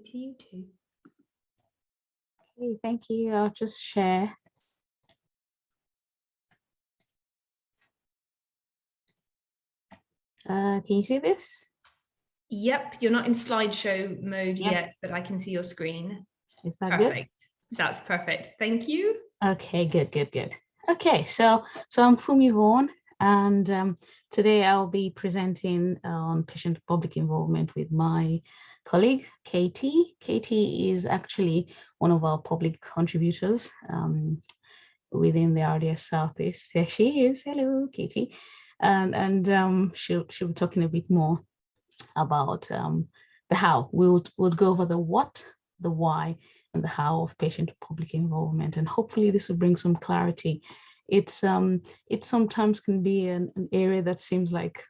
to you too. Okay, thank you. I'll just share. Can you see this? Yep, you're not in slideshow mode Yep. yet, but I can see your screen. Is that Perfect. good? That's perfect. Thank you. Okay, good. Okay, so I'm Funmi Vaughn, and today I'll be presenting on patient public involvement with my colleague, Kati. Kati is actually one of our public contributors within the RDS Southeast. There she is. Hello, Kati. And she'll be talking a bit more about the how. We'll go over the what, the why, and the how of patient public involvement, and hopefully this will bring some clarity. It sometimes can be an area that seems like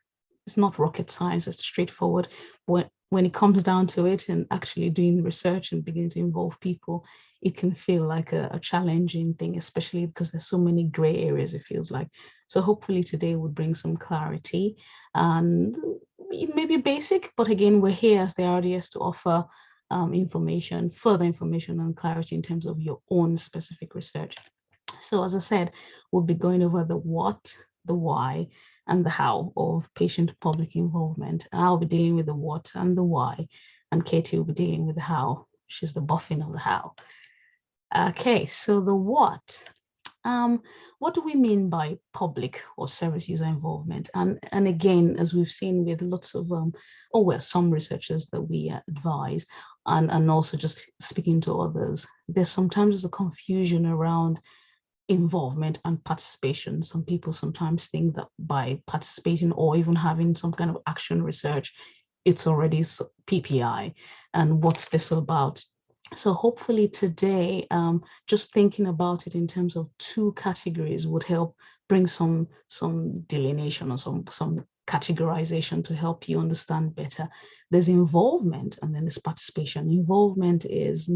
it's not rocket science, it's straightforward. When it comes down to it and actually doing research and beginning to involve people, it can feel like a challenging thing, especially because there's so many gray areas, it feels like. So hopefully today would bring some clarity, and it may be basic, but again, we're here as the RDS to offer information, further information and clarity in terms of your own specific research. So as I said, we'll be going over the what, the why, and the how of patient public involvement. I'll be dealing with the what and the why, and Katie will be dealing with the how. She's the boffin of the how. Okay, so the what. What do we mean by public or service user involvement? And again, as we've seen with lots of, some researchers that we advise, and also just speaking to others, there's sometimes the confusion around involvement and participation. Some people sometimes think that by participating or even having some kind of action research, it's already PPI. And what's this about? So hopefully today, just thinking about it in terms of two categories would help bring some delineation or some categorization to help you understand better. There's involvement and then there's participation. Involvement is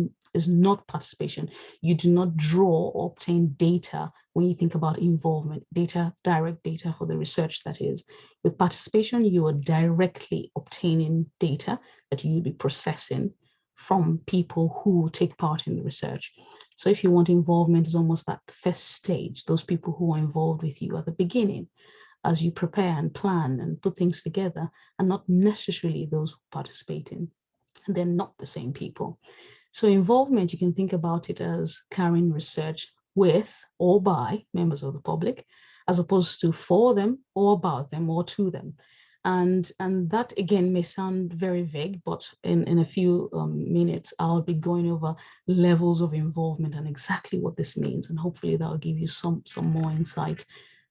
not participation. You do not draw or obtain data when you think about involvement, direct data for the research that is. With participation, you are directly obtaining data that you'll be processing from people who take part in the research. So if you want involvement, is almost that first stage, those people who are involved with you at the beginning, as you prepare and plan and put things together, and not necessarily those who participate in. And they're not the same people. So involvement, you can think about it as carrying research with or by members of the public, as opposed to for them or about them or to them. And that again may sound very vague, but in a few minutes, I'll be going over levels of involvement and exactly what this means. And hopefully that'll give you some more insight.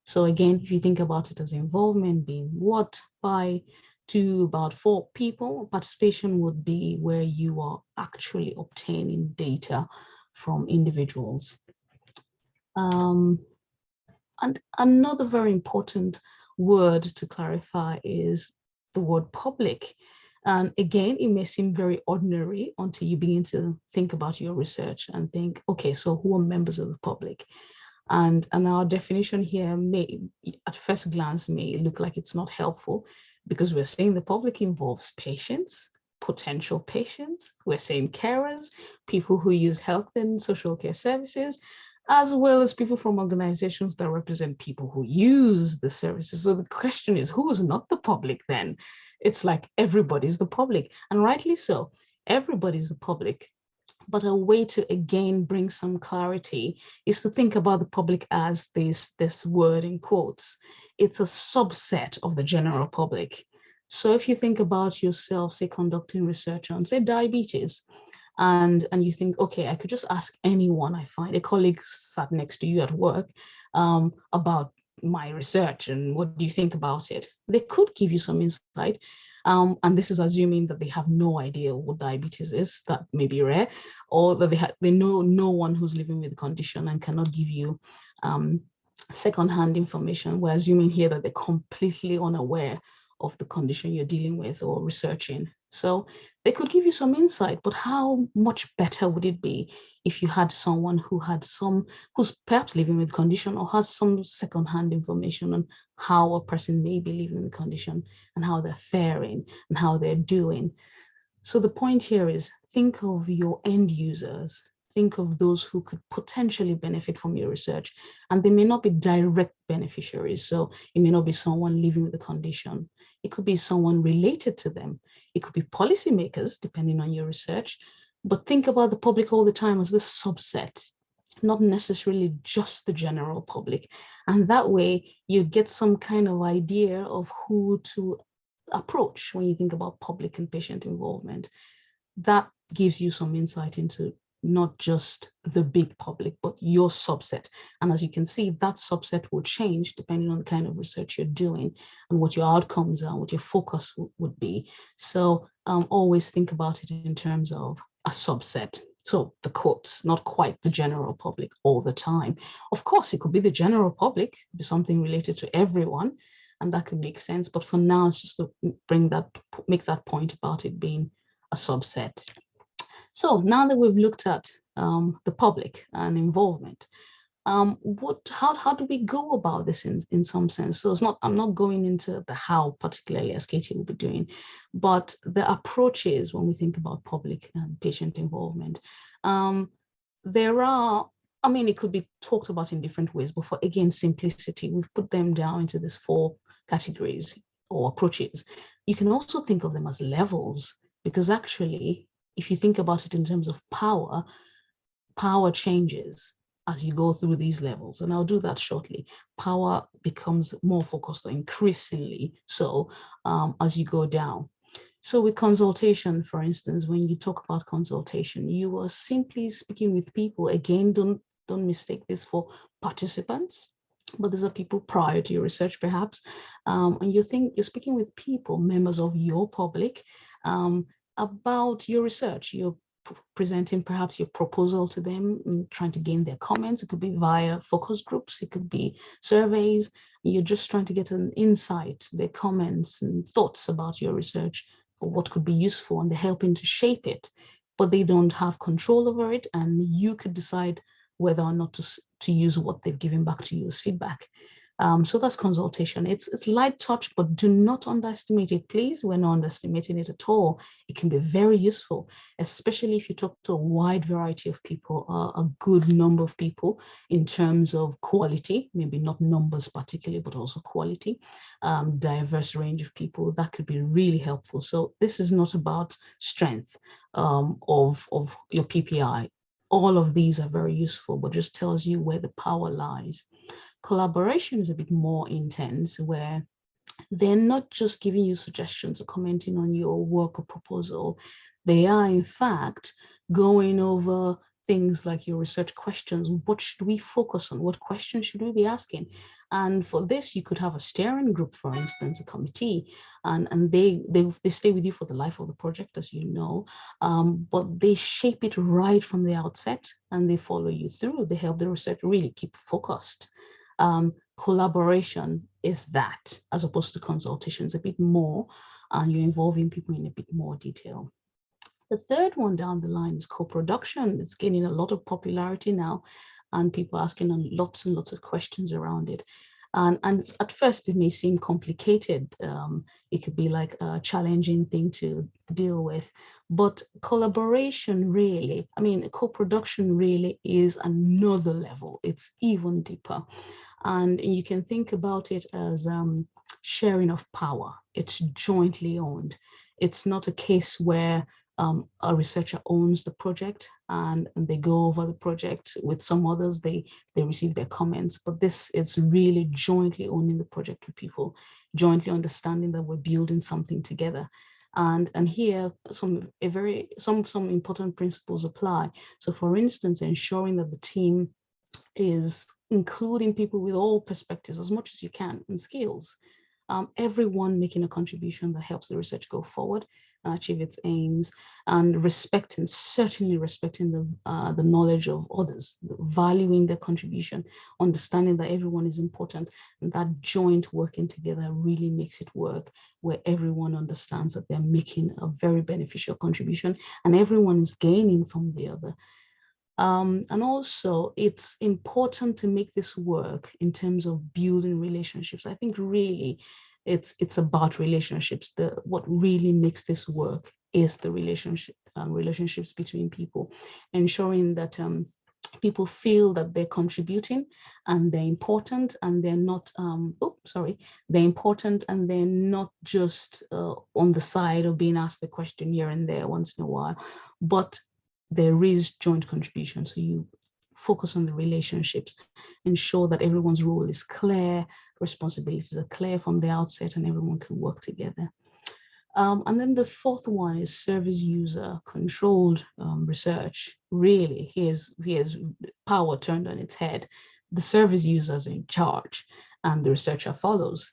So again, if you think about it as involvement being what, by, to, about, for people, participation would be where you are actually obtaining data from individuals. And another very important word to clarify is the word public. And again, it may seem very ordinary until you begin to think about your research and think, okay, so who are members of the public? And our definition here may, at first glance, may look like it's not helpful because we're saying the public involves patients, potential patients, we're saying carers, people who use health and social care services, as well as people from organizations that represent people who use the services. So the question is, who is not the public then? It's like everybody's the public, and rightly so, everybody's the public. But a way to, again, bring some clarity is to think about the public as this word in quotes. It's a subset of the general public. So if you think about yourself, say, conducting research on, say, diabetes, and you think, okay, I could just ask anyone I find, a colleague sat next to you at work, about my research and what do you think about it? They could give you some insight. And this is assuming that they have no idea what diabetes is, that may be rare, or that they know no one who's living with the condition and cannot give you secondhand information. We're assuming here that they're completely unaware of the condition you're dealing with or researching. So they could give you some insight, but how much better would it be if you had someone who's perhaps living with the condition or has some secondhand information on how a person may be living with the condition and how they're faring and how they're doing. So the point here is, think of your end users, think of those who could potentially benefit from your research, and they may not be direct beneficiaries. So it may not be someone living with the condition. It could be someone related to them. It could be policymakers, depending on your research. But think about the public all the time as this subset, not necessarily just the general public. And that way you get some kind of idea of who to approach when you think about public and patient involvement. That gives you some insight into not just the big public, but your subset. And as you can see, that subset will change depending on the kind of research you're doing and what your outcomes are, what your focus would be. So always think about it in terms of a subset. So the quotes, not quite the general public all the time. Of course, it could be the general public, be something related to everyone, and that could make sense. But for now, it's just to make that point about it being a subset. So now that we've looked at the public and involvement, how do we go about this in some sense? So I'm not going into the how particularly, as Katie will be doing, but the approaches when we think about public and patient involvement. There are, I mean, it could be talked about in different ways, but for, again, simplicity, we've put them down into these 4 categories or approaches. You can also think of them as levels, because actually, if you think about it in terms of power changes as you go through these levels, and I'll do that shortly. Power becomes more focused, or increasingly so, as you go down. So with consultation, for instance, when you talk about consultation, you are simply speaking with people. Again, don't mistake this for participants, but these are people prior to your research, perhaps, and you're speaking with people, members of your public, about your research. You're presenting perhaps your proposal to them and trying to gain their comments. It could be via focus groups, it could be surveys. You're just trying to get an insight, their comments and thoughts about your research, or what could be useful, and they're helping to shape it, but they don't have control over it, and you could decide whether or not to use what they've given back to you as feedback. So that's consultation. It's light touch, but do not underestimate it, please. We're not underestimating it at all. It can be very useful, especially if you talk to a wide variety of people, a good number of people in terms of quality, maybe not numbers particularly, but also quality, diverse range of people. That could be really helpful. So this is not about strength of your PPI. All of these are very useful, but just tells you where the power lies. Collaboration is a bit more intense, where they're not just giving you suggestions or commenting on your work or proposal. They are, in fact, going over things like your research questions. What should we focus on? What questions should we be asking? And for this, you could have a steering group, for instance, a committee, and they stay with you for the life of the project, as you know, but they shape it right from the outset, and they follow you through. They help the research really keep focused. Collaboration is that, as opposed to consultations, a bit more, and you're involving people in a bit more detail. The third one down the line is co-production. It's gaining a lot of popularity now, and people asking lots and lots of questions around it. And at first, it may seem complicated. It could be like a challenging thing to deal with. But collaboration really, I mean, co-production really is another level. It's even deeper. And you can think about it as sharing of power. It's jointly owned. It's not a case where a researcher owns the project and they go over the project with some others, they receive their comments, but this is really jointly owning the project with people, jointly understanding that we're building something together. And here some important principles apply. So for instance, ensuring that the team is including people with all perspectives as much as you can and skills. Everyone making a contribution that helps the research go forward and achieve its aims, and certainly respecting the knowledge of others, valuing their contribution, understanding that everyone is important, and that joint working together really makes it work, where everyone understands that they're making a very beneficial contribution and everyone is gaining from the other. And also, it's important to make this work in terms of building relationships. I think really It's about relationships. What really makes this work is the relationships between people, ensuring that people feel that they're contributing and they're important, and they're not they're important and they're not just on the side of being asked the question here and there once in a while, but there is joint contribution. So you focus on the relationships, ensure that everyone's role is clear, responsibilities are clear from the outset, and everyone can work together. And then the fourth one is service user controlled research. Really, here's power turned on its head. The service users are in charge and the researcher follows.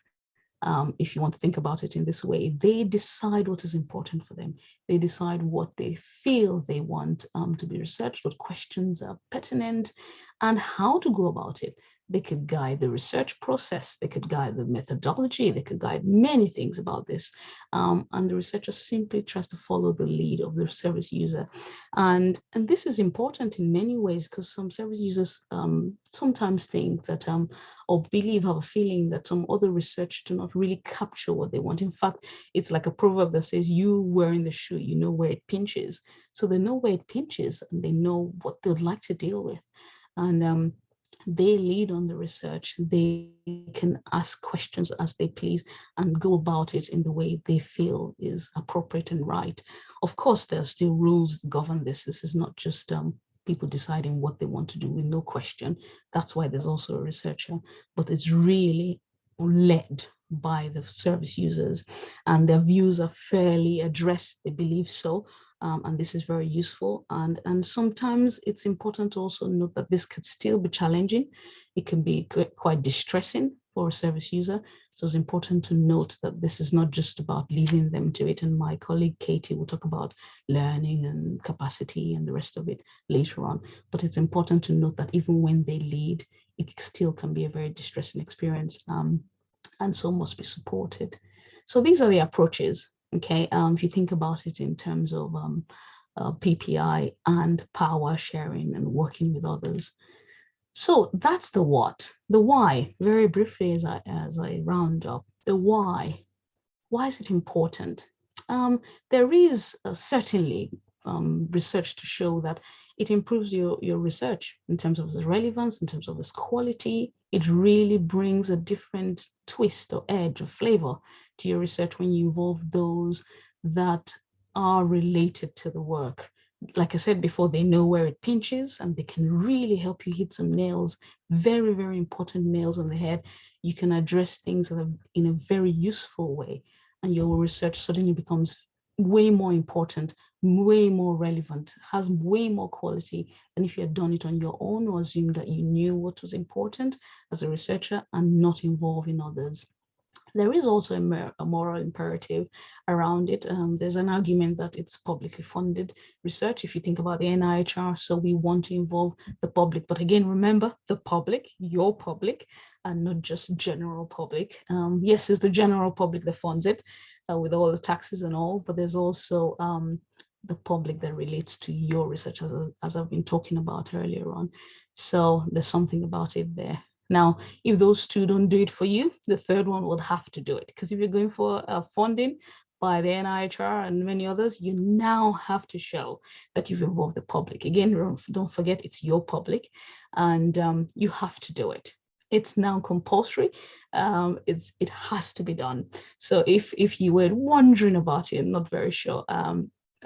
If you want to think about it in this way, they decide what is important for them. They decide what they feel they want to be researched, what questions are pertinent, and how to go about it. They could guide the research process, they could guide the methodology, they could guide many things about this. And the researcher simply tries to follow the lead of the service user. And this is important in many ways, because some service users sometimes think that or believe, have a feeling that some other research do not really capture what they want. In fact, it's like a proverb that says, you wearing the shoe, you know where it pinches. So they know where it pinches and they know what they'd like to deal with. And they lead on the research. They can ask questions as they please and go about it in the way they feel is appropriate and right. Of course, there are still rules that govern this. This is not just people deciding what they want to do with no question. That's why there's also a researcher, but it's really led by the service users, and their views are fairly addressed. They believe so. And this is very useful. And sometimes it's important to also note that this could still be challenging. It can be quite distressing for a service user. So it's important to note that this is not just about leaving them to it. And my colleague Katie will talk about learning and capacity and the rest of it later on. But it's important to note that even when they lead, it still can be a very distressing experience, and so must be supported. So these are the approaches. Okay, if you think about it in terms of PPI and power sharing and working with others. So that's the what. The why, very briefly as I round up, the why. Why is it important? There is certainly research to show that it improves your research in terms of its relevance, in terms of its quality. It really brings a different twist or edge or flavor to your research when you involve those that are related to the work. Like I said before, they know where it pinches and they can really help you hit some nails, very, very important nails on the head. You can address things in a very useful way, and your research suddenly becomes way more important, way more relevant, has way more quality than if you had done it on your own or assumed that you knew what was important as a researcher and not involving others. There is also a moral imperative around it. There's an argument that it's publicly funded research, if you think about the NIHR, so we want to involve the public. But again, remember, the public, your public, and not just general public. Yes, it's the general public that funds it with all the taxes and all, but there's also the public that relates to your research, as I've been talking about earlier on. So there's something about it there. Now, if those two don't do it for you, the third one will have to do it. Because if you're going for funding by the NIHR and many others, you now have to show that you've involved the public. Again, don't forget, it's your public, and you have to do it. It's now compulsory. It has to be done. So if you were wondering about it, not very sure,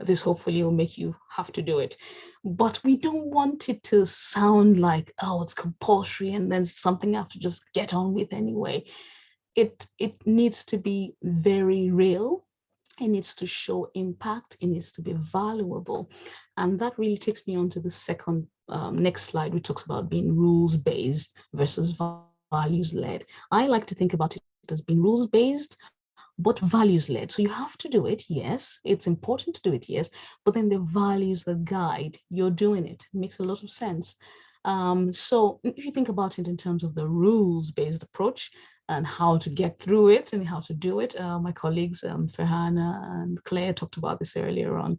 this hopefully will make you have to do it. But we don't want it to sound like, oh, it's compulsory and then something I have to just get on with anyway. It needs to be very real. It needs to show impact. It needs to be valuable. And that really takes me on to the second, next slide, which talks about being rules-based versus values-led. I like to think about it as being rules-based, but values-led. So you have to do it, yes. It's important to do it, yes. But then the values that guide you're doing it. It makes a lot of sense. So if you think about it in terms of the rules-based approach, and how to get through it and how to do it. My colleagues, Ferhana and Claire, talked about this earlier on.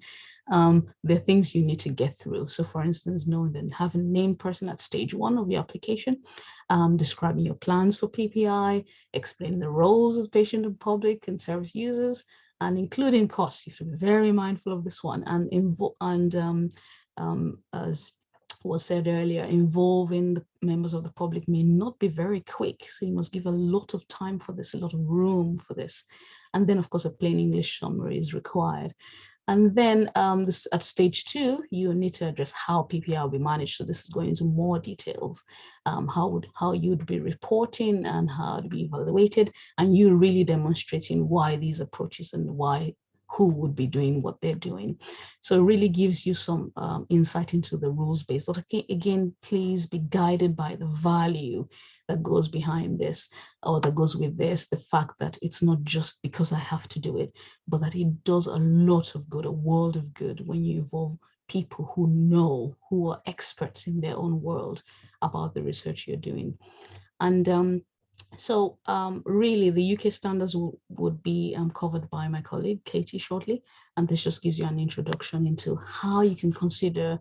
There are things you need to get through. So for instance, knowing that having a named person at stage 1 of your application, describing your plans for PPI, explaining the roles of patient and public and service users, and including costs. You have to be very mindful of this one, and as was said earlier, involving the members of the public may not be very quick. So you must give a lot of time for this, a lot of room for this. And then of course, a plain English summary is required. And then this, at stage 2, you need to address how PPI will be managed. So this is going into more details, how you'd be reporting and how to be evaluated, and you really demonstrating why these approaches and who would be doing what they're doing. So it really gives you some insight into the rules base. But again, please be guided by the value that goes behind this, or that goes with this, the fact that it's not just because I have to do it, but that it does a lot of good, a world of good, when you involve people who are experts in their own world about the research you're doing. And so really the UK standards would be covered by my colleague Katie shortly, and this just gives you an introduction into how you can consider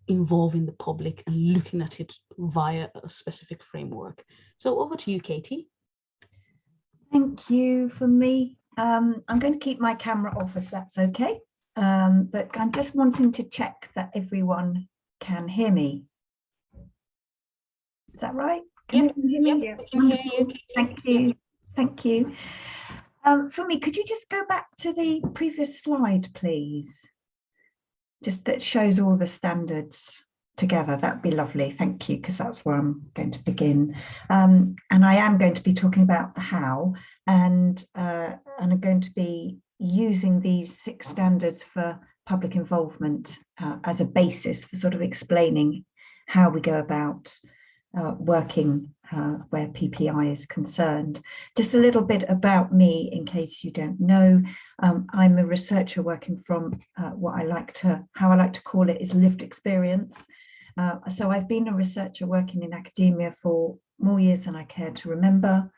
involving the public and looking at it via a specific framework. So over to you, Katie. Thank you, Funmi. I'm going to keep my camera off if that's okay, but I'm just wanting to check that everyone can hear me. Is that right? Can you hear me? Yep, I can hear you, Katie. Thank you. Thank you. Funmi, could you just go back to the previous slide, please? Just that shows all the standards together. That'd be lovely. Thank you, because that's where I'm going to begin. And I am going to be talking about the how, and I'm going to be using these 6 standards for public involvement as a basis for sort of explaining how we go about working where PPI is concerned. Just a little bit about me, in case you don't know. I'm a researcher working from how I like to call it is lived experience. So I've been a researcher working in academia for more years than I care to remember,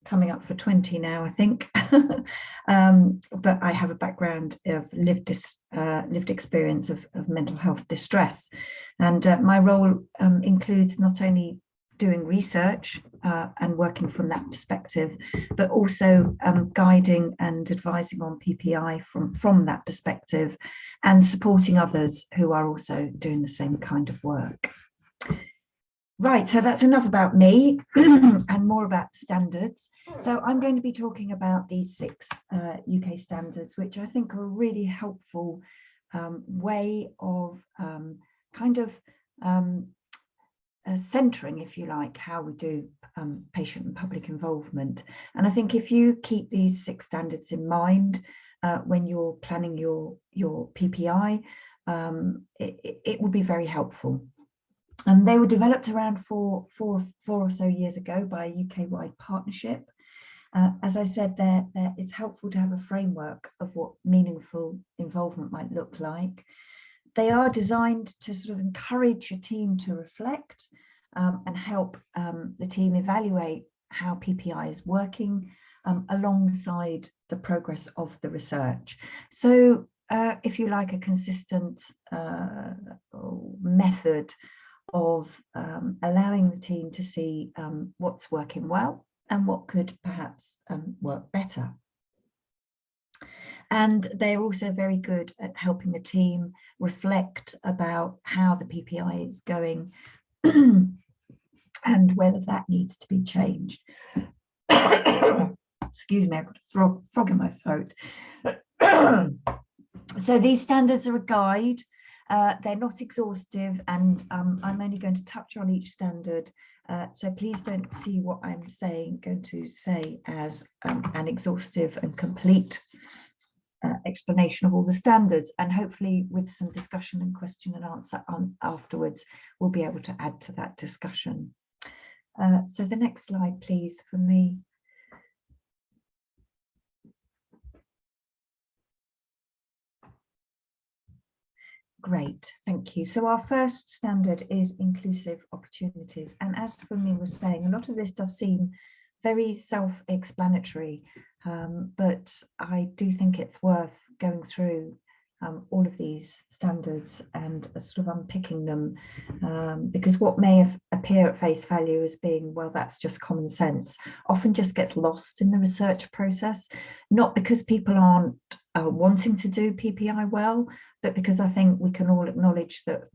coming up for 20 now, I think. But I have a background of lived experience of mental health distress. And my role includes not only doing research and working from that perspective, but also guiding and advising on PPI from that perspective, and supporting others who are also doing the same kind of work. Right, so that's enough about me and more about standards. So I'm going to be talking about these 6 UK standards, which I think are a really helpful way of centering, if you like, how we do patient and public involvement. And I think if you keep these 6 standards in mind when you're planning your PPI, it will be very helpful. And they were developed around four or so years ago by a UK-wide partnership. As I said, it's helpful to have a framework of what meaningful involvement might look like. They are designed to sort of encourage your team to reflect and help the team evaluate how PPI is working alongside the progress of the research. So if you like, a consistent method of allowing the team to see what's working well and what could perhaps work better. And they're also very good at helping the team reflect about how the PPI is going and whether that needs to be changed. Excuse me, I've got a frog in my throat. So these standards are a guide. They're not exhaustive, and I'm only going to touch on each standard. So please don't see what I'm going to say as an exhaustive and complete explanation of all the standards, and hopefully with some discussion and question and answer afterwards, we'll be able to add to that discussion. So the next slide, please, for me. Great, thank you. So our first standard is inclusive opportunities. And as Funmi was saying, a lot of this does seem very self-explanatory, but I do think it's worth going through all of these standards and sort of unpicking them, because what may appear at face value as being, well, that's just common sense, often just gets lost in the research process, not because people aren't wanting to do PPI well, but because I think we can all acknowledge that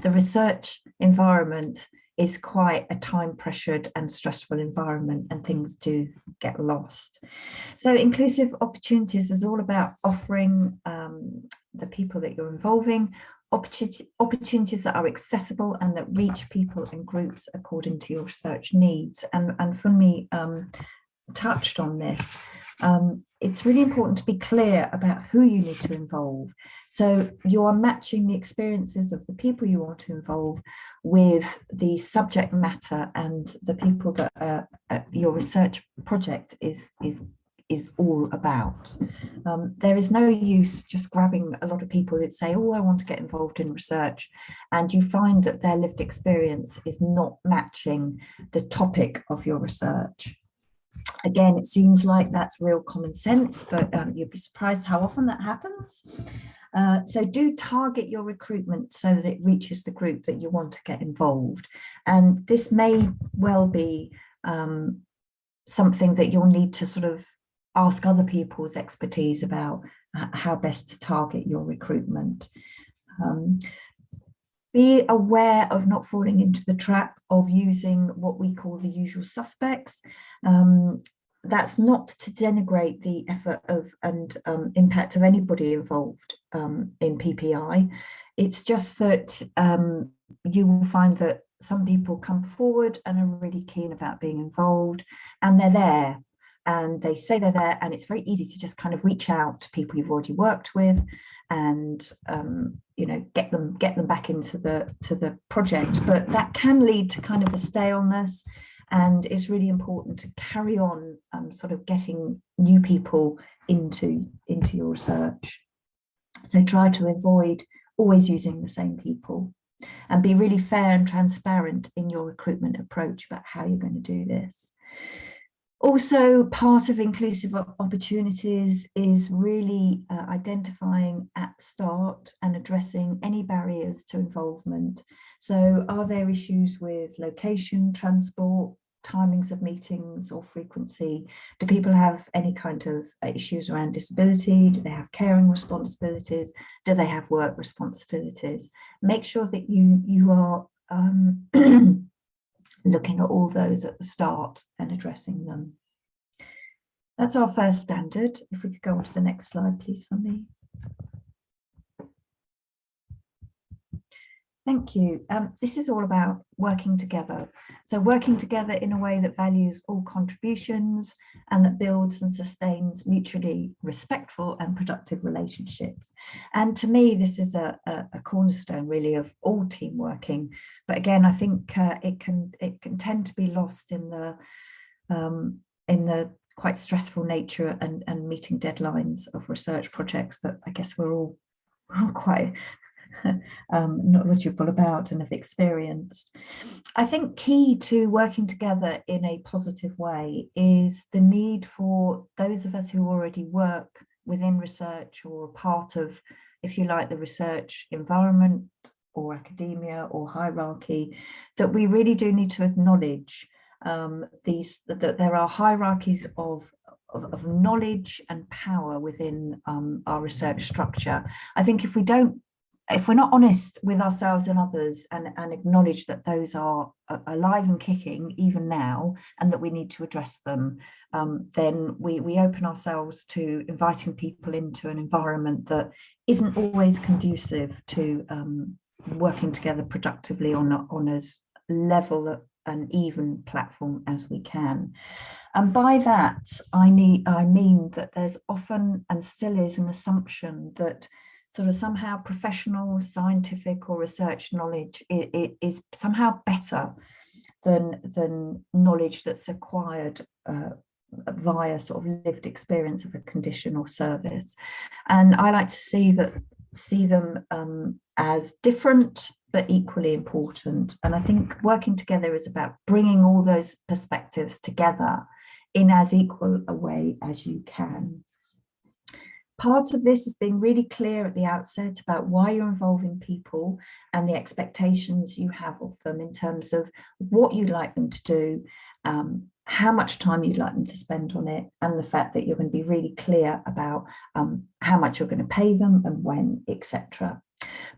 the research environment is quite a time pressured and stressful environment, and things do get lost. So inclusive opportunities is all about offering the people that you're involving opportunities that are accessible and that reach people and groups according to your research needs. And Funmi touched on this. It's really important to be clear about who you need to involve. So you are matching the experiences of the people you want to involve with the subject matter and the people that your research project is all about. There is no use just grabbing a lot of people that say, oh, I want to get involved in research, and you find that their lived experience is not matching the topic of your research. Again, it seems like that's real common sense, but you'd be surprised how often that happens. So do target your recruitment so that it reaches the group that you want to get involved. And this may well be something that you'll need to sort of ask other people's expertise about how best to target your recruitment. Be aware of not falling into the trap of using what we call the usual suspects. That's not to denigrate the effort of and impact of anybody involved in PPI. It's just that you will find that some people come forward and are really keen about being involved, and they're there. And they say they're there, and it's very easy to just kind of reach out to people you've already worked with, and you know, get them back into the project. But that can lead to kind of a staleness, and it's really important to carry on sort of getting new people into your research. So try to avoid always using the same people, and be really fair and transparent in your recruitment approach about how you're going to do this. Also, part of inclusive opportunities is really identifying at the start and addressing any barriers to involvement. So are there issues with location, transport, timings of meetings or frequency? Do people have any kind of issues around disability? Do they have caring responsibilities? Do they have work responsibilities? Make sure that you are looking at all those at the start and addressing them. That's our first standard. If we could go on to the next slide, please, for me. Thank you. This is all about working together. So working together in a way that values all contributions and that builds and sustains mutually respectful and productive relationships. And to me, this is a cornerstone really of all team working. But again, I think it can tend to be lost in the quite stressful nature and meeting deadlines of research projects that I guess we're all quite knowledgeable about and have experienced. I think key to working together in a positive way is the need for those of us who already work within research or are part of, if you like, the research environment or academia or hierarchy, that we really do need to acknowledge that there are hierarchies of knowledge and power within our research structure. I think if we're not honest with ourselves and others and acknowledge that those are alive and kicking even now and that we need to address them, then we open ourselves to inviting people into an environment that isn't always conducive to working together productively on as level an even platform as we can. And by that, I mean that there's often and still is an assumption that sort of somehow professional, scientific or research knowledge is somehow better than knowledge that's acquired via sort of lived experience of a condition or service. And I like to see them as different but equally important. And I think working together is about bringing all those perspectives together in as equal a way as you can. Part of this is being really clear at the outset about why you're involving people and the expectations you have of them in terms of what you'd like them to do, how much time you'd like them to spend on it, and the fact that you're going to be really clear about how much you're going to pay them and when, etc.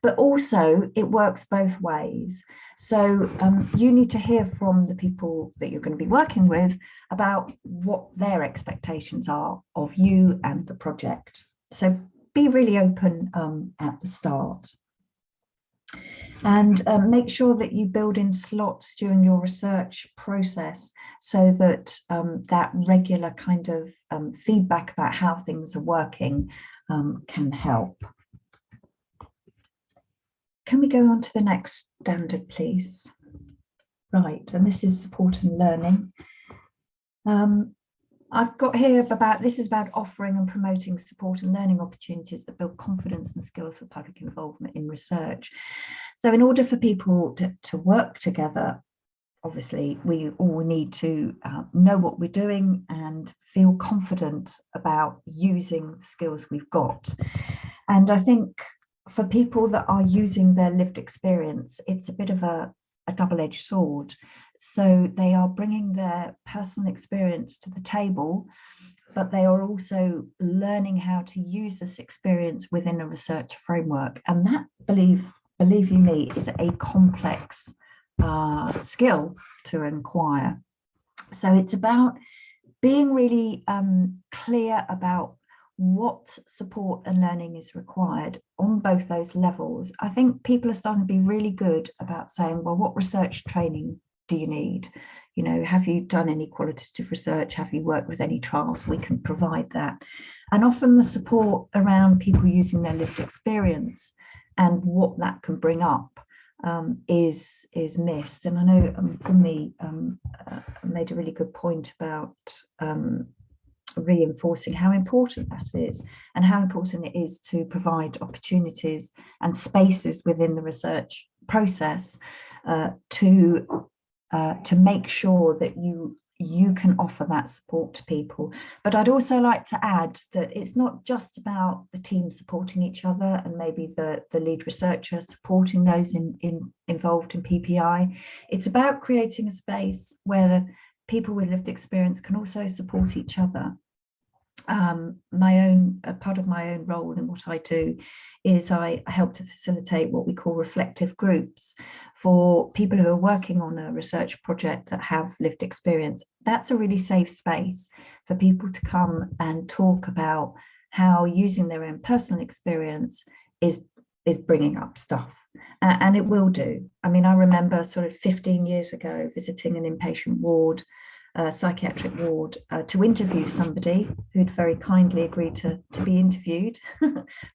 But also it works both ways. So you need to hear from the people that you're going to be working with about what their expectations are of you and the project. So be really open at the start. And make sure that you build in slots during your research process so that that regular kind of feedback about how things are working can help. Can we go on to the next standard, please? Right, and this is support and learning. I've got here about, this is about offering and promoting support and learning opportunities that build confidence and skills for public involvement in research. So in order for people to work together, obviously we all need to know what we're doing and feel confident about using the skills we've got. And I think for people that are using their lived experience, it's a bit of a double-edged sword. So they are bringing their personal experience to the table, but they are also learning how to use this experience within a research framework. And that, believe you me, is a complex skill to acquire. So it's about being really clear about what support and learning is required on both those levels. I think people are starting to be really good about saying, well, what research training do you need? You know, have you done any qualitative research? Have you worked with any trials? We can provide that. And often the support around people using their lived experience and what that can bring up is missed. And I know Funmi made a really good point about reinforcing how important that is and how important it is to provide opportunities and spaces within the research process to make sure that you can offer that support to people. But I'd also like to add that it's not just about the team supporting each other and maybe the lead researcher supporting those involved in PPI. It's about creating a space where the people with lived experience can also support each other. Part of my own role in what I do is I help to facilitate what we call reflective groups for people who are working on a research project that have lived experience. That's a really safe space for people to come and talk about how using their own personal experience is bringing up stuff. And it will do. I mean, I remember sort of 15 years ago visiting an inpatient ward, psychiatric ward, to interview somebody who'd very kindly agreed to be interviewed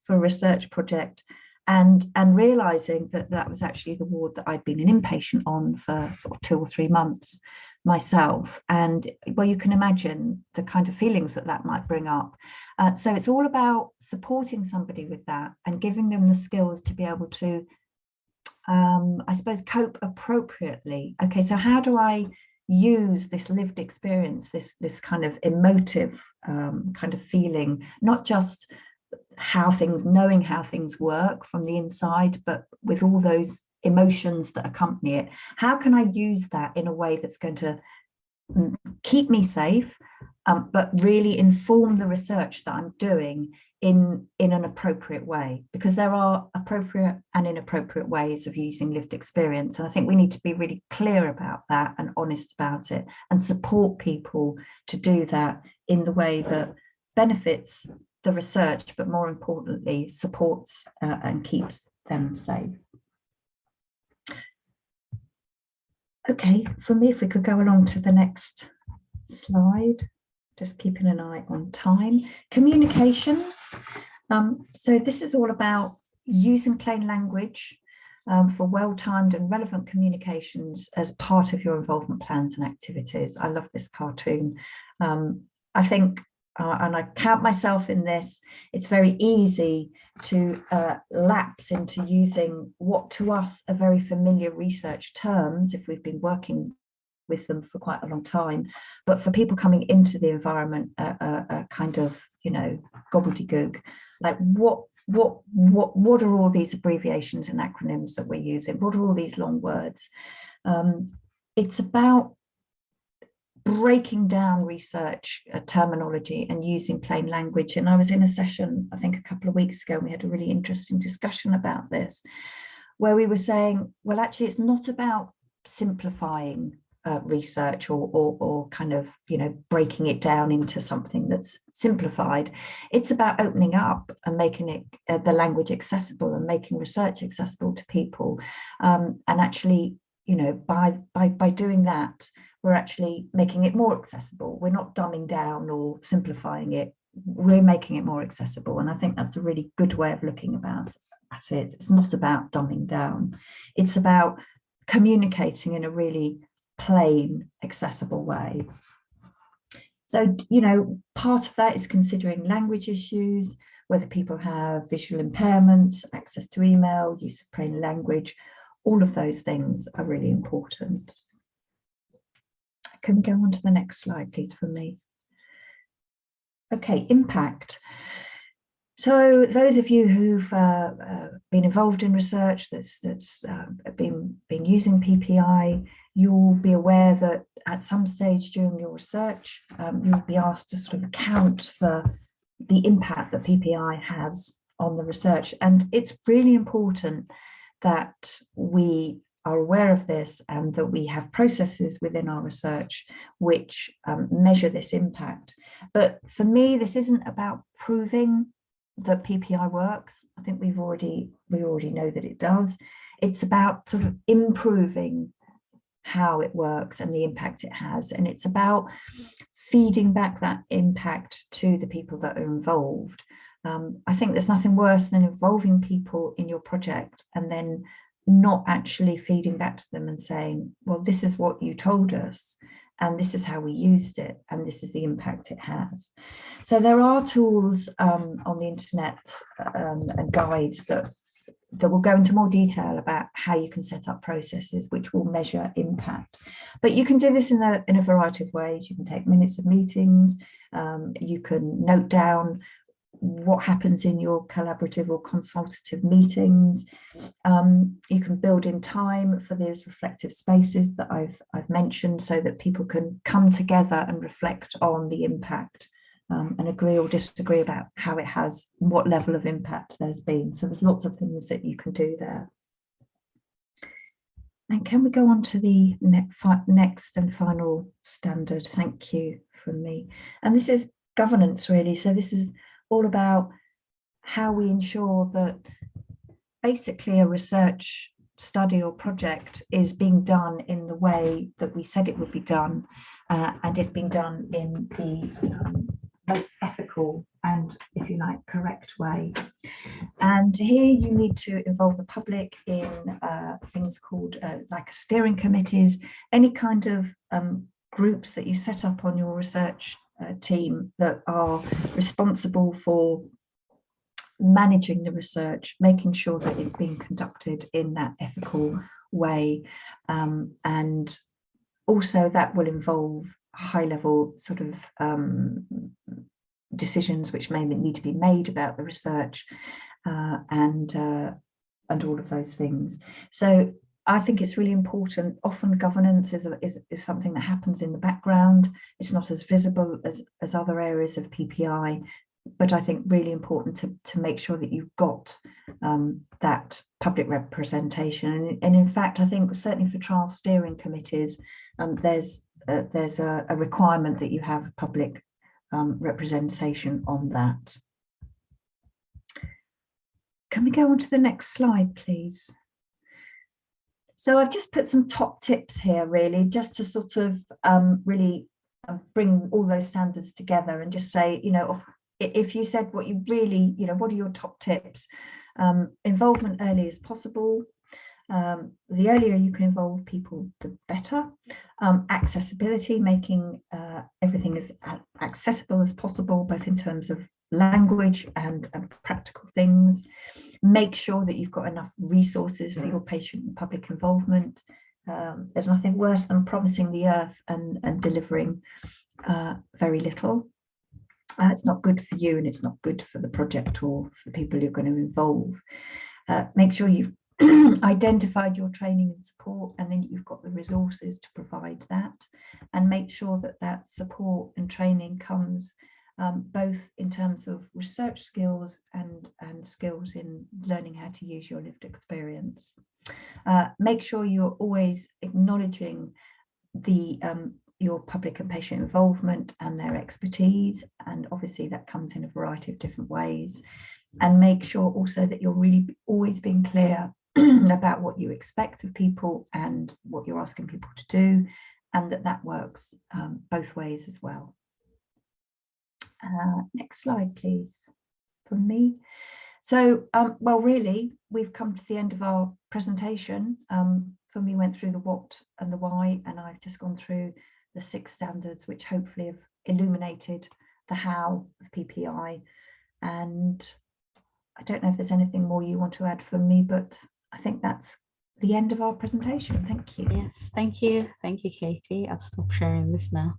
for a research project, and realizing that that was actually the ward that I'd been an inpatient on for sort of 2 or 3 months myself. And well, you can imagine the kind of feelings that might bring up. So it's all about supporting somebody with that and giving them the skills to be able to, I suppose, cope appropriately. Okay, so how do I use this lived experience, this kind of emotive kind of feeling, not just knowing how things work from the inside, but with all those emotions that accompany it. How can I use that in a way that's going to keep me safe, but really inform the research that I'm doing in an appropriate way? Because there are appropriate and inappropriate ways of using lived experience. And I think we need to be really clear about that and honest about it and support people to do that in the way that benefits the research, but more importantly, supports and keeps them safe. Okay, for me, if we could go along to the next slide, just keeping an eye on time. Communications. So this is all about using plain language for well-timed and relevant communications as part of your involvement plans and activities. I love this cartoon. I think, and I count myself in this, it's very easy to lapse into using what to us are very familiar research terms if we've been working with them for quite a long time. But for people coming into the environment, a kind of, you know, gobbledygook, like what are all these abbreviations and acronyms that we're using? What are all these long words? It's about breaking down research terminology and using plain language. And I was in a session, I think a couple of weeks ago, and we had a really interesting discussion about this, where we were saying, well, actually, it's not about simplifying research or kind of, you know, breaking it down into something that's simplified. It's about opening up and making it the language accessible and making research accessible to people. And actually, you know, by doing that, we're actually making it more accessible. We're not dumbing down or simplifying it. We're making it more accessible. And I think that's a really good way of looking at it. It's not about dumbing down. It's about communicating in a really plain, accessible way. So, you know, part of that is considering language issues, whether people have visual impairments, access to email, use of plain language. All of those things are really important. Can we go on to the next slide, please, for me? Okay, impact. So those of you who've been involved in research that's been using PPI, you'll be aware that at some stage during your research, you'll be asked to sort of account for the impact that PPI has on the research. And it's really important that we are aware of this and that we have processes within our research which measure this impact. But for me, this isn't about proving that PPI works. I think we already know that it does. It's about sort of improving how it works and the impact it has. And it's about feeding back that impact to the people that are involved. I think there's nothing worse than involving people in your project and then not actually feeding back to them and saying, well, this is what you told us, and this is how we used it, and this is the impact it has. So there are tools on the internet and guides that will go into more detail about how you can set up processes which will measure impact. But you can do this in a variety of ways. You can take minutes of meetings, you can note down what happens in your collaborative or consultative meetings. You can build in time for those reflective spaces that I've mentioned so that people can come together and reflect on the impact and agree or disagree about how it has, what level of impact there's been. So there's lots of things that you can do there. And can we go on to the next and final standard? Thank you from me. And this is governance, really. So this is all about how we ensure that basically a research study or project is being done in the way that we said it would be done, and it's being done in the most ethical and, if you like, correct way. And here you need to involve the public in things called like steering committees, any kind of groups that you set up on your research team that are responsible for managing the research, making sure that it's being conducted in that ethical way. And also that will involve high-level sort of decisions which may need to be made about the research and all of those things. So I think it's really important. Often governance is something that happens in the background. It's not as visible as other areas of PPI, but I think really important to make sure that you've got that public representation. And in fact, I think certainly for trial steering committees, there's a requirement that you have public representation on that. Can we go on to the next slide, please? So I've just put some top tips here, really, just to sort of really bring all those standards together and just say, you know, if you said what you really, you know, what are your top tips? Involvement early as possible. The earlier you can involve people, the better. Accessibility, making everything as accessible as possible, both in terms of language and practical things. Make sure that you've got enough resources for your patient and public involvement. There's nothing worse than promising the earth and delivering very little. It's not good for you, and it's not good for the project or for the people you're going to involve. Make sure you've identified your training and support, and then you've got the resources to provide that, and make sure that that support and training comes both in terms of research skills and skills in learning how to use your lived experience. Make sure you're always acknowledging the your public and patient involvement and their expertise, and obviously that comes in a variety of different ways. And make sure also that you're really always being clear about what you expect of people and what you're asking people to do, and that works both ways as well. Next slide, please, from me. So, well, really, we've come to the end of our presentation. Funmi went through the what and the why, and I've just gone through the 6 standards, which hopefully have illuminated the how of PPI. And I don't know if there's anything more you want to add from me, but I think that's the end of our presentation. Thank you. Yes, thank you. Thank you, Katie. I'll stop sharing this now.